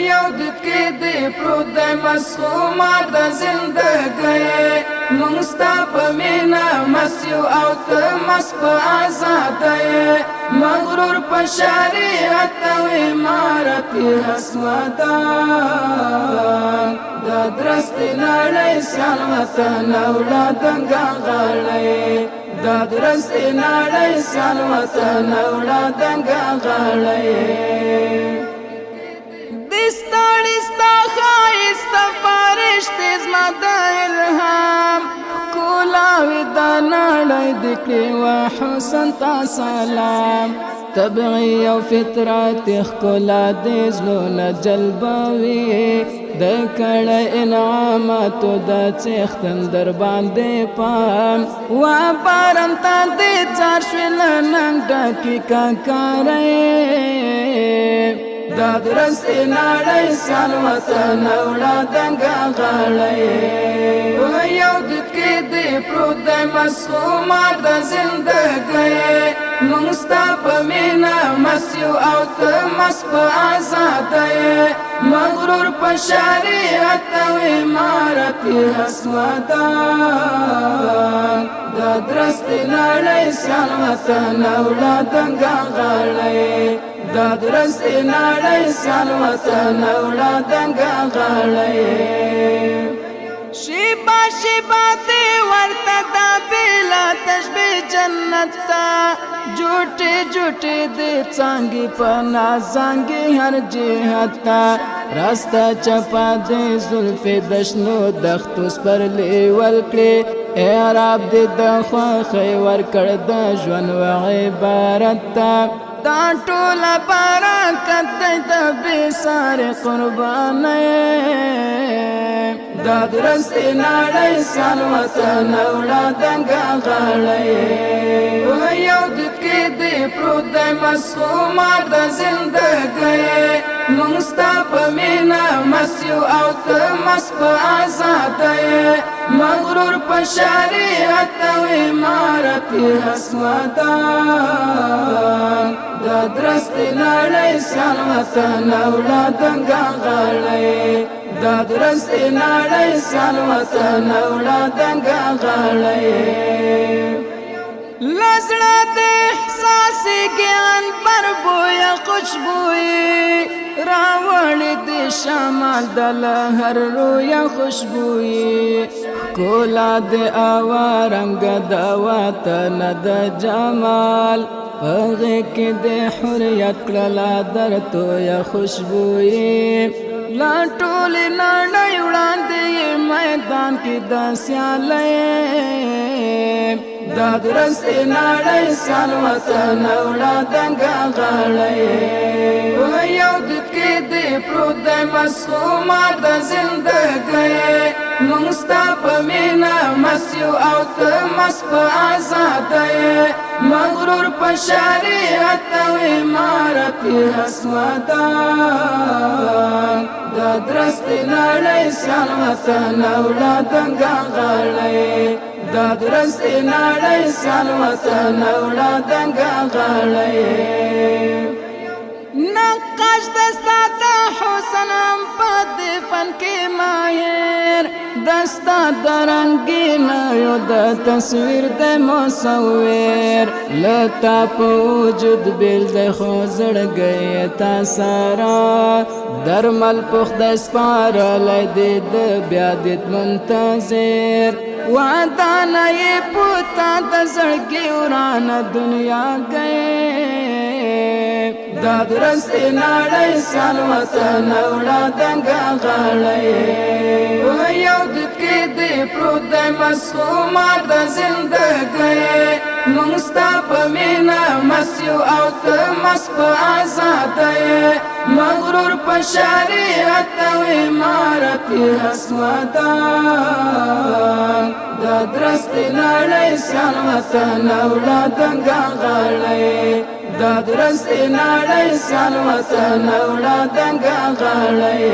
یودت کې دې پروت دی مسخومار د زندګۍ موږ ستا په مینه مست یو او ته مست په ازادۍ مغرور په شریعت او امارت حسودان دا درستې نړۍ سیال وطن اولادنګا غړۍ دا درستې نړۍ سیال وطن اولادنګا غړۍ دستاړي ستا ښایست فرشتې زما د الهام کولاوي دا نړۍ د کړې وا حسن تا سلام طبعي او فطرت ښکلا د زړونو جلبوي د کړه انعاماتو د څښتن در باندې پام و بارم تا دې څار شول نن ډکی کارې دا درستې نړۍ سیال وطن اولادنګا غړۍ یودت کې دې پروت دی مسخومار د زندګۍ موږ ستا په مینه مست یو او ته مست په ازادۍ مغرور په شریعت او امارت حسودان دا درستې نړۍ سیال وطن اولادنګا غړۍ دا درستې نړۍ سیال وطن اولادنګا غړۍ شیبا شیبا دی ورته دا بلا تشبیه جنت تا جوټه جوټه دی څنګه په نازنګي هر جهت تا راستا چپا دی زلف دشنو دختو سپر لیول کړي اعراب دی د خوخي ور کړ د ژوند و عبارت تا دا ټول برکت دی د بې سارې قربانۍ دا درستې نړۍ سیال وطن اولادنګا غړۍ یودت کې دې پروت دی مسخومار د زندګۍ موږ ستا په مینه مست یو او ته مست په ازادۍ مغرور په شریعت او امارت حسودان دا درستې نړۍ سیال وطن اولادنګا غړۍ دا درستې نړۍ سیال وطن اولادنګا غړۍ لزړه د احساس ګیان پر بویا خوشبوئی راوړې د شمال د لهر رویا خوشبوئی کولا د اوارنګ د وطن د جمال هغه کې د حریت کړلا درته یا خوشبوئی لا ټول نړۍ وړاندې میدان کې د سیالۍ دا درستې نړۍ سیال وطن اولادنګا غړۍ یودت کې دې پروت دی مسخومار د زندګۍ موږ ستا په مینه مست یو او ته مست په ازادۍ مغرور په شریعت او امارت حسودان دا درستې نړۍ سیال وطن اولادنګا غړۍ دا درستې نړۍ سیال وطن اولادنګا غړۍ نقاش دستا د حسن په دې فن کې ماهر دستا د رنګین یو د تصویر د مصور لتا په وجود بیل د خو زړګي تا سارا درمل پخ د سپارلای دې د بیا دې منتظر وعده نه پوتا د زړګي ورانه دنیا گئے دا درستې نړۍ سیال وطن اولادنګا غړۍ یودت کې دې پروت دی مسخومار د زندګۍ موږ ستا په مینه مست یو او ته مست په ازادۍ مغرور په شریعت او امارت حسودان دا درستې نړۍ سیال وطن اولادنګا غړۍ دا درستې نړۍ سیال وطن اولادنګا غړۍ